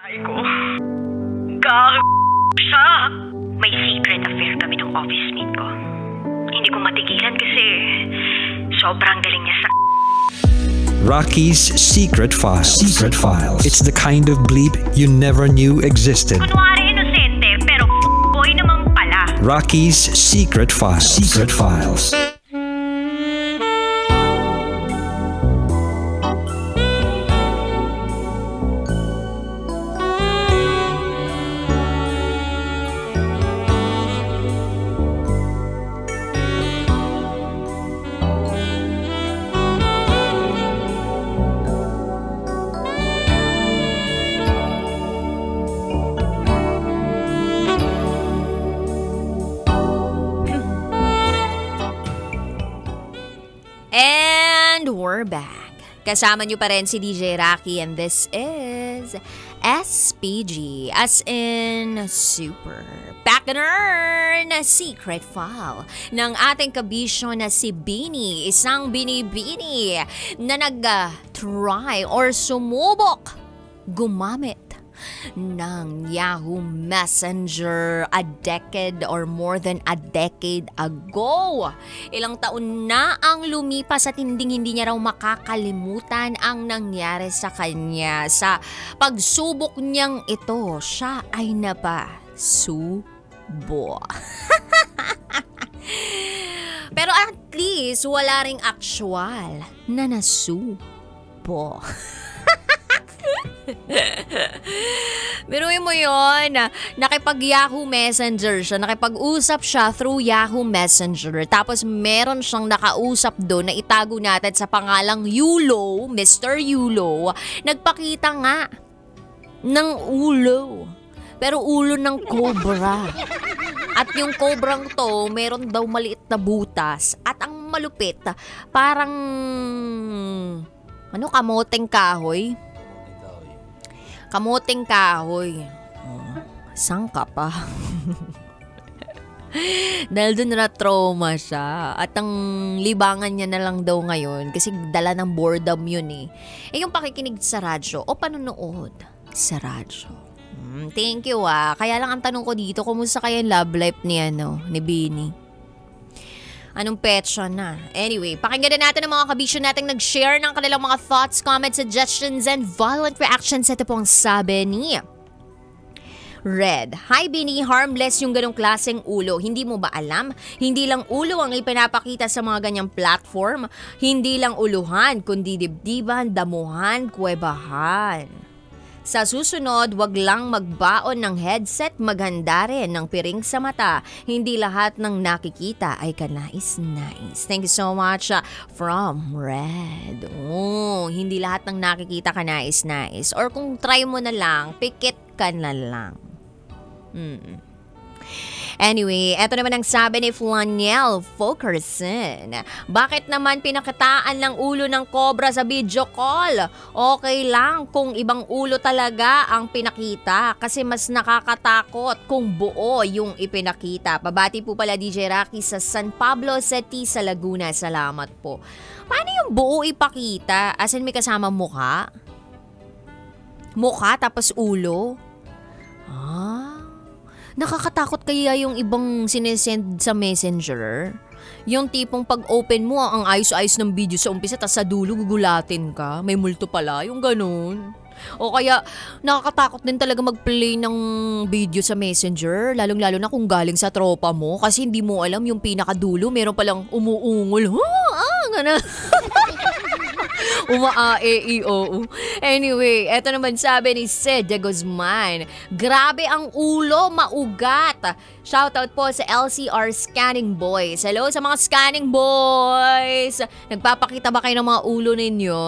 Ay ko. Gar... siya. May secret affair kami ng office mate ko. Hindi ko matigilan kasi sobrang galing niya sa... Rocky's Secret Files. Secret Files. It's the kind of bleep you never knew existed. Kunwari inosente, pero boy naman pala. Rocky's Secret Files. Secret Files. We're back. Kasama nyo pa rin si DJ Rocky and this is SPG as in Super Bacchanal na Secret File ng ating kabisyo na si Bini, isang binibini na nag-try or sumubok gumamit ng Yahoo Messenger a decade or more than a decade ago. Ilang taon na ang lumipas at hindi niya raw makakalimutan ang nangyari sa kanya. Sa pagsubok niyang ito, siya ay napasubo. Pero at least wala ring actual na nasubo. Biruin mo yun, nakipag-Yahoo Messenger siya, nakipag-usap siya through Yahoo Messenger. Tapos meron siyang nakausap doon na itago natin sa pangalang Yulo, Mr. Yulo. Nagpakita nga ng ulo, pero ulo ng cobra. At yung cobrang to, meron daw maliit na butas. At ang malupit, parang kamoteng kahoy. Kamoteng kahoy. Saan ka pa? Dahil doon na-trauma siya. At ang libangan niya na lang daw ngayon kasi dala ng boredom yun eh. Yung pakikinig sa radyo o panonood sa radyo. Thank you ah. Kaya lang ang tanong ko dito, kumusta kaya yung love life ni Bini? Anong petsa na? Anyway, pakinggan na natin ang mga kabisyo nating nag-share ng kanilang mga thoughts, comments, suggestions, and violent reactions. Ito pong sabi ni Red. Hi Bini, harmless yung ganong klaseng ulo. Hindi mo ba alam? Hindi lang ulo ang ipinapakita sa mga ganyang platform. Hindi lang uluhan, kundi dibdiban, damuhan, kuwebahan. Sa susunod, wag lang magbaon ng headset, maghanda rin ng piring sa mata. Hindi lahat ng nakikita ay kanais-nais. Thank you so much from Red. Hindi lahat ng nakikita kanais-nais. Or kung try mo na lang, pikit ka na lang. Anyway, eto naman ang sabi ni Flaniel Fokerson. Bakit naman pinakitaan ng ulo ng cobra sa video call? Okay lang kung ibang ulo talaga ang pinakita kasi mas nakakatakot kung buo yung ipinakita. Pabati po pala DJ Rocky sa San Pablo City sa Laguna. Salamat po. Paano yung buo ipakita? As in may kasama mukha? Mukha tapos ulo? Nakakatakot kaya yung ibang sinesend sa messenger? Yung tipong pag-open mo, ang ayos-ayos ng video sa umpisa, tas sa dulo gugulatin ka. May multo pala, yung ganun. O kaya, nakakatakot din talaga mag-play ng video sa messenger, lalong-lalo na kung galing sa tropa mo, kasi hindi mo alam yung pinakadulo, meron palang umuungol. Gana. Uma-a-e-i-o. Anyway, eto naman sabi ni Sid de Guzman. Grabe ang ulo, maugat. Shoutout po sa LCR Scanning Boys. Hello sa mga Scanning Boys. Nagpapakita ba kayo ng mga ulo ninyo?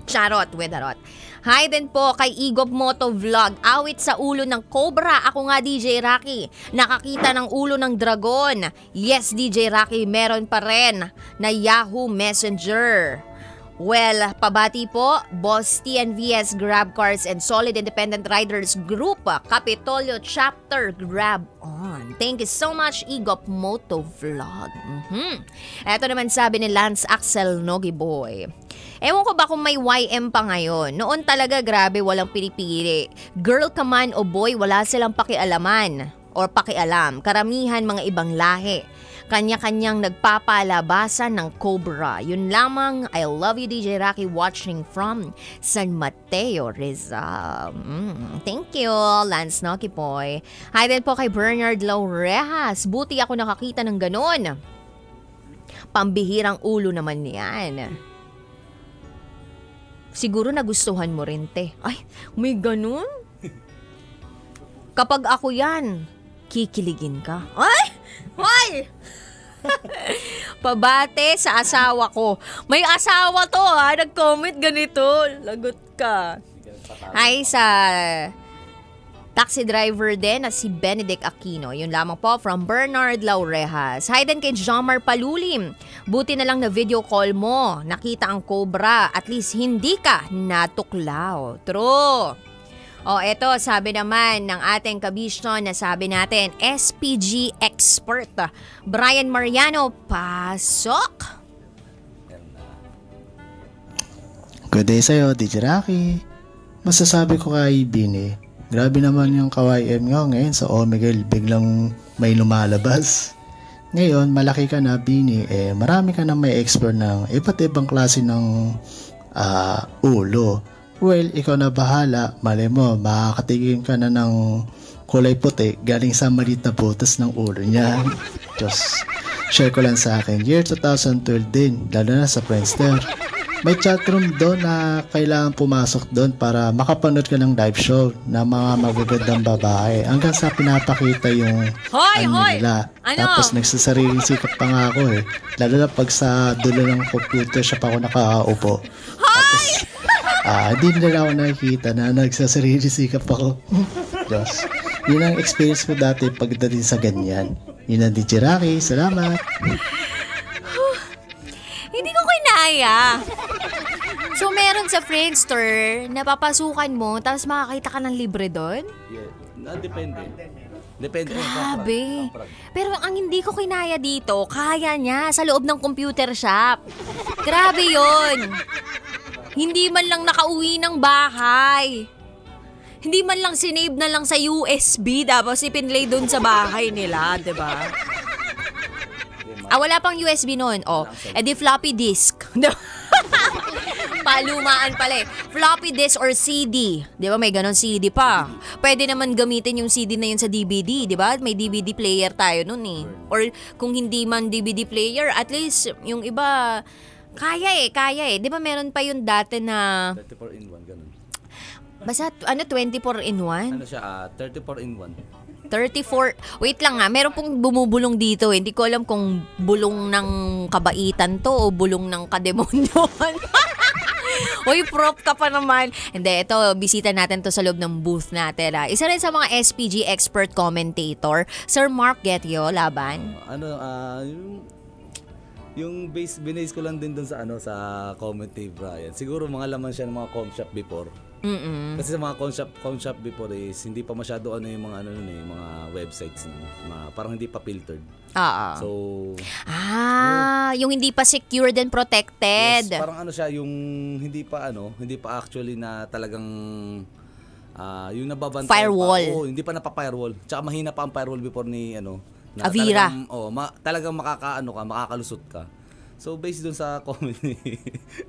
Charot with a rot. Hi din po kay Igop Moto Vlog. Awit sa ulo ng cobra. Ako nga DJ Rocky. Nakakita ng ulo ng dragon. Yes DJ Rocky, meron pa rin na Yahoo Messenger. Well, pabati po, Boss TNVS Grab Cars and Solid Independent Riders Group, Capitolio Chapter, Grab On. Thank you so much, Igop Moto Vlog. Ito naman sabi ni Lance Axel Nogi Boy. Ewan ko ba kung may YM pa ngayon. Noon talaga grabe walang pinipili. Girl ka man o boy, wala silang pakialaman or pakialam. Karamihan mga ibang lahi. Kanya-kanyang nagpapalabasan ng Cobra. Yun lamang, I love you DJ Rocky watching from San Mateo, Rizal. Thank you, Lance Nokipoy. Hi din po kay Bernard Laurejas. Buti ako nakakita ng ganon. Pambihirang ulo naman yan. Siguro nagustuhan mo rin, te. Ay, may ganon? Kapag ako yan, kikiligin ka. Ay! Hoy! Pabate sa asawa ko. May asawa to ha, nag-comment ganito. Lagot ka. Hi sa taxi driver din na si Benedict Aquino. Yun lamang po from Bernard Laurejas. Hi din kay Jomar Palulim. Buti na lang na video call mo. Nakita ang Cobra. At least hindi ka natuklaw. True. O eto, sabi naman ng ating kabisyon na sabi natin, SPG expert, Brian Mariano, pasok! Good day sa'yo, DJ Rocky. Masasabi ko kay Bini, grabe naman yung ka-YM nga ngayon sa Omegle, biglang may lumalabas. Ngayon, malaki ka na, Bini, marami ka na may expert ng iba't ibang klase ng ulo. Well, ikaw na bahala. Malay mo, makakatigin ka na ng kulay puti galing sa maliit na butas ng ulo niya. Just share ko lang sa akin. Year 2012 din, lalo na sa Friendster. May chatroom doon na kailangan pumasok doon para makapanood ka ng live show ng mga magagandang babae. Hanggang sa pinapakita yung nila. Tapos nagsasariling sikap pa nga ako eh. Lalo na pag sa dulo ng computer siya pa ako nakaupo. Tapos hindi nila ako nakikita na nagsasarili sikap ako. Diyos. Yun ang experience ko dati pagdating sa ganyan. Yun ang DJ Rocky. Salamat. Hindi ko kinaya. So meron sa Friendster na papasukan mo tapos makakita ka ng libre doon? Yeah. Depende. Depende. Grabe. Pero ang hindi ko kinaya dito, kaya niya sa loob ng computer shop. Grabe yun. Hindi man lang nakauwi ng bahay. Hindi man lang sinave na lang sa USB tapos ipinlay doon sa bahay nila, 'di ba? Wala pang USB noon. Di floppy disk. Palumaan pala eh. Floppy disk or CD. 'Di ba may ganon CD pa. Pwede naman gamitin yung CD na yun sa DVD, 'di ba? May DVD player tayo noon eh. Or kung hindi man DVD player, at least yung iba kaya eh. Di ba meron pa yung dati na 34 in 1, ganun. Basta 24 in 1? Ano siya, 34 in 1. 34, wait lang meron pong bumubulong dito. Hindi ko alam kung bulong ng kabaitan to o bulong ng kademonyohan. Uy, prop ka pa naman. Hindi, ito, bisita natin to sa loob ng booth natin. Isa rin sa mga SPG expert commentator, Sir Mark Getio, laban. Yung binase ko lang din dun sa sa comment ni Brian. Siguro mga laman siya ng mga com shop before. Kasi sa mga com shop before is hindi pa masyado yung mga mga websites parang hindi pa filtered. So yung hindi pa secured and protected. Yes, parang siya yung hindi pa actually na talagang yung nababantay firewall. hindi pa napa-firewall. Tsaka mahina pa ang firewall before ni na Avira. Talagang makakalusot ka. So based dun sa comment ni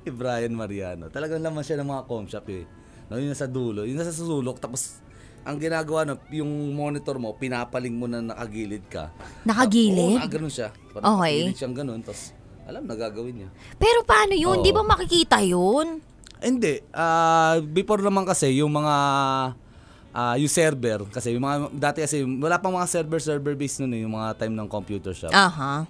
Brian Mariano, talagang laman siya ng mga com shop eh. Yun nasa dulo, yun nasa sulok, tapos ang ginagawa yung monitor mo, pinapaling mo na nakagilid ka. Nakagilid? Ganun siya. Okay. Nakagilid siyang ganun, tapos alam na gagawin niya. Pero paano yun? Di ba makikita yun? Hindi. Before naman kasi, yung mga yung server, kasi yung mga dati kasi wala pang mga server based noon yung mga time ng computer shop.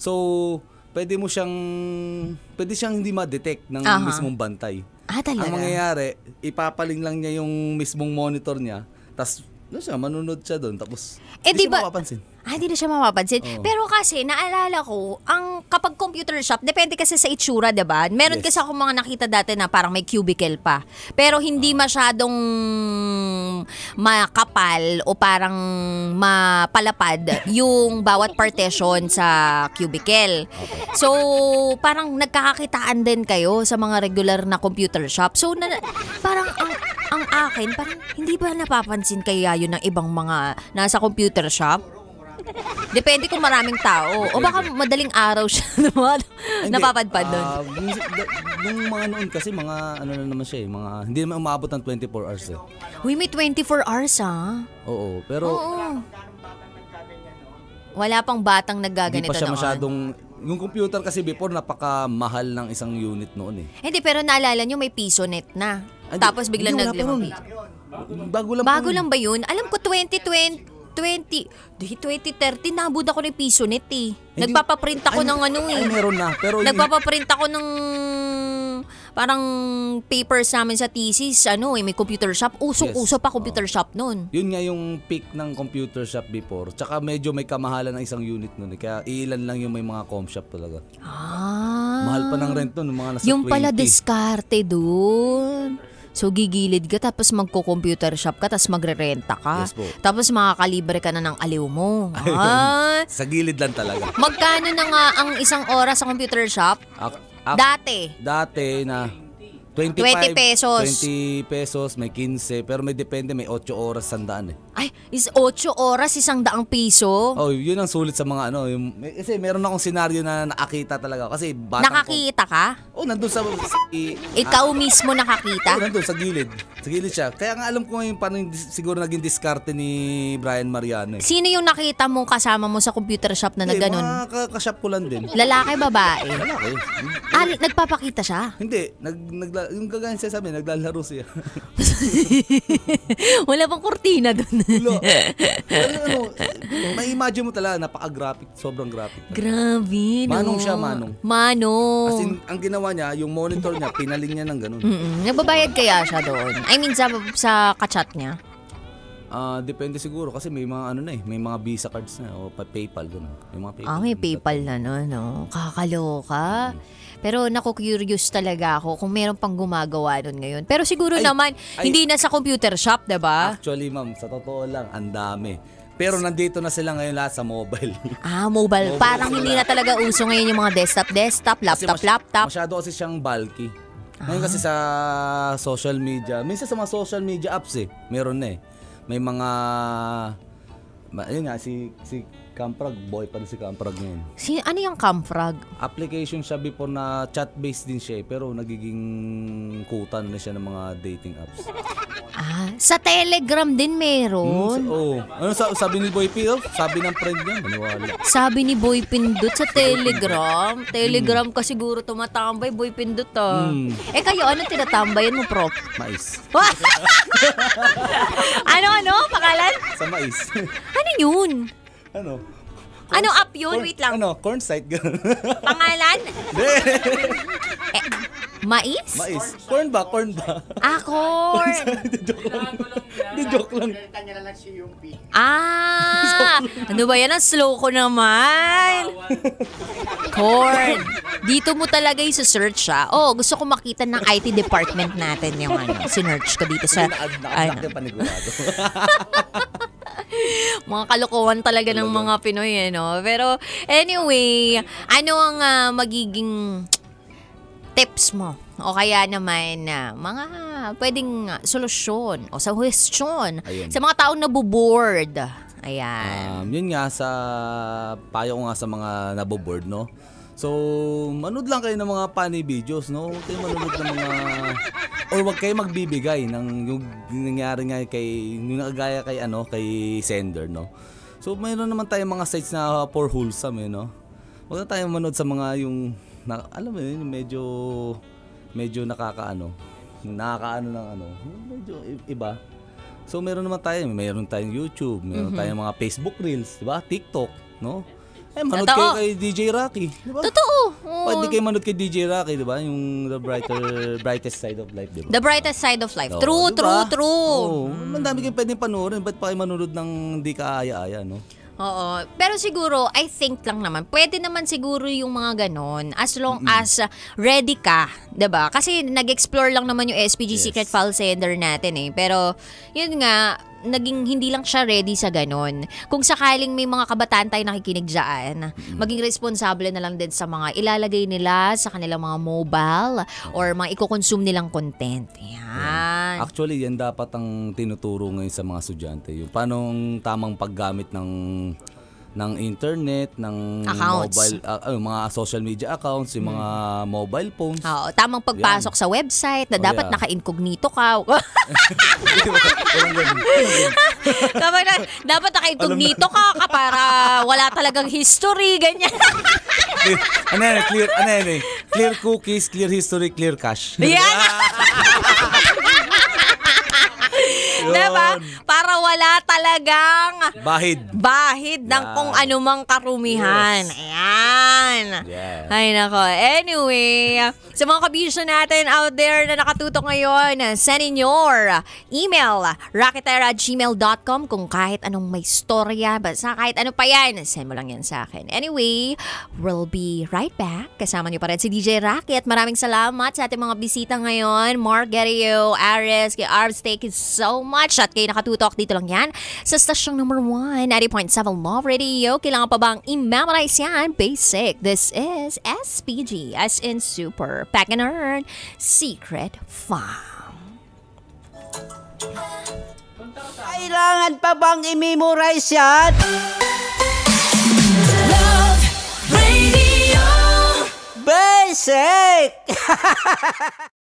So pwede siyang hindi ma-detect ng mismong bantay. Talaga? Ang mangyayari, ipapaling lang niya yung mismong monitor niya, tas siya, manunod siya doon, tapos di siya ba, mapapansin. Hindi na siya mapapansin. Oo. Pero kasi, naalala ko, kapag computer shop, depende kasi sa itsura, diba? Meron kasi ako mga nakita dati na parang may cubicle pa. Pero hindi masyadong makapal o parang mapalapad yung bawat partition sa cubicle. So, parang nagkakakitaan din kayo sa mga regular na computer shop. So, parang ang akin, parang hindi ba napapansin kaya yun ng ibang mga nasa computer shop? Depende kung maraming tao. O baka madaling araw siya napapadpad doon. Yung mga noon kasi mga ano na naman siya mga hindi naman umabot ng 24 hours eh. Uy, may 24 hours Oo, pero wala pang batang naggaganito hindi pa siya noon. masyadong, yung computer kasi before napakamahal ng isang unit noon eh. Hindi, pero naalala nyo may PisoNet na. Tapos biglang naglimang piso. Bago lang ba yun? Alam ko 2030 nabud ako ng PisoNet eh. Nagpapaprint ako ng meron na. Pero nagpapaprint ako ng parang papers namin sa thesis, may computer shop. Usong-uso pa computer shop noon. Yun nga yung peak ng computer shop before. Tsaka medyo may kamahalan ng isang unit noon. Kaya ilan lang yung may mga com shop talaga. Mahal pa ng rent noon, mga nasa 20. Yung pala diskarte doon. So, gigilid ka, tapos magko-computer shop ka, tapos magre-renta ka. Yes po. Tapos makakalibre ka na ng aliw mo. Sa gilid lang talaga. Magkano na nga ang isang oras sa computer shop? Dati na 20 pesos. 20 pesos, may 15, pero may depende, may 8 oras sandaan eh. Ay, is 8 oras, 100 piso? Oh, yun ang sulit sa mga kasi meron akong senaryo na nakakita talaga. Kasi batang nakakita ka? Oh, nandun sa... Ikaw mismo nakakita? Oh, nandun sa gilid. Sa gilid siya. Kaya nga alam ko ngayon paano siguro naging diskarte ni Brian Mariano eh. Sino yung nakita mo kasama mo sa computer shop na nagganon? Mga kashop ko lang din. Lalaki, babae? Lalaki. Nagpapakita siya? Hindi. Yung gagawin siya sabi, naglalaro siya. Wala bang kurtina doon? Wala. May imagine mo talaga, napaka-graphic. Sobrang graphic. Grabe, no? Manong siya, manong. As in, ang ginawa niya, yung monitor niya, pinaling niya ng ganun. Nagbabayad kaya siya doon? I mean, sa kachat niya? Depende siguro kasi may mga may mga Visa cards na o PayPal ganun. May mga PayPal. May PayPal na no. Kakaloka. Pero naku-curious talaga ako kung meron pang gumagawa nun ngayon. Pero siguro naman, hindi na sa computer shop, diba? Actually, ma'am, sa totoo lang, ang dami. Pero nandito na sila ngayon lahat sa mobile. Mobile. Parang hindi na talaga uso ngayon yung mga desktop, laptop. Masyado kasi siyang bulky. Ngayon kasi sa social media, minsan sa mga social media apps meron na May mga, ayun nga, si Camfrag, boy pa rin si Camfrag ngayon. Ano yung Camfrag? Application siya before na chat-based din siya pero nagiging kutan na siya ng mga dating apps. Sa Telegram din meron? Ano sabi ni Boy Pindot? Sabi ng friend niya, maniwala. Sabi ni Boy Pindot sa Telegram? Telegram ka siguro tumatambay, Boy Pindot kayo, ano tinatambayan mo, Prof? Mais. Ano? Pangalan? Sa mais. Ano yun? Ano app yun? Wait lang. Corn site. Pangalan? Mais? Mais. Corn ba? Corn. Joke lang. Ano ba yan? Ang slow ko naman. Corn. Dito mo talaga yung search siya. Gusto ko makita ng IT department natin yung sinearch ko dito sa... Mga kalokohan talaga ng mga Pinoy, no? Pero anyway, ano ang magiging tips mo? O kaya naman mga pwedeng solusyon o suggestion sa mga taong naboboard? Ayan. Yun nga, payo ko nga sa mga naboboard, no? So, manood lang kayo ng mga funny videos, no? Huwag kayo manood ng mga... Or huwag kayo magbibigay ng yung nangyari nga yung nakagaya kay sender, no? So, mayroon naman tayong mga sites na for wholesome, no? Huwag na tayo manood sa mga yung... alam mo yun, medyo nakakaano ng medyo iba. So, meron naman tayong YouTube, meron tayong mga Facebook Reels, diba? TikTok, no? Manood kayo kay DJ Rocky. Diba? Totoo. Pwede kayo manood kay DJ Rocky, di ba? Yung brightest side of life, di ba? The brightest side of life. True, diba? True. Mandami kayong pwedeng panoorin. Ba't pa kayo manood ng di kaaya-aya, no? Oo. Pero siguro, I think lang naman, pwede naman siguro yung mga ganon as long as ready ka, 'di ba? Kasi nag-explore lang naman yung SPG Secret File Sender natin eh. Pero, yun nga, naging hindi lang siya ready sa ganon. Kung sakaling may mga kabataan tayo nakikinig dyan, maging responsable na lang din sa mga ilalagay nila sa kanilang mga mobile or mga i-consume nilang content. Yan. Actually, yan dapat ang tinuturo ngayon sa mga estudyante. Yung paano tamang paggamit ng internet, ng accounts. Mobile, mga social media accounts, yung mga mobile phones. Oo, tamang pagpasok sa website na dapat naka-incognito ka. Kapag dapat naka-incognito ka para wala talagang history, ganyan. Clear cookies, clear history, clear cache. Yan! Diba? Para wala talagang bahid ng kung anumang karumihan. Ayan. Yeah. Ay nako. Anyway, sa mga kabisyo natin out there na nakatutok ngayon, send in your email, rocketera@gmail.com kung kahit anong may storya, basta kahit ano pa yan, send mo lang yan sa akin. Anyway, we'll be right back. Kasama niyo pa rin si DJ Rocky at maraming salamat sa ating mga bisita ngayon. Mark Guerrero, Ares, kay Arvs, thank you so much. At kayo nakatutok dito lang yan sa stasyong number 1, 90.7 Love Radio. Kailangan pa bang i-memorize yan? Basic. This is SPG, as in Super Pack and Earn Secret Farm. Kailangan pa bang i-memorize yan? Love Radio Basic!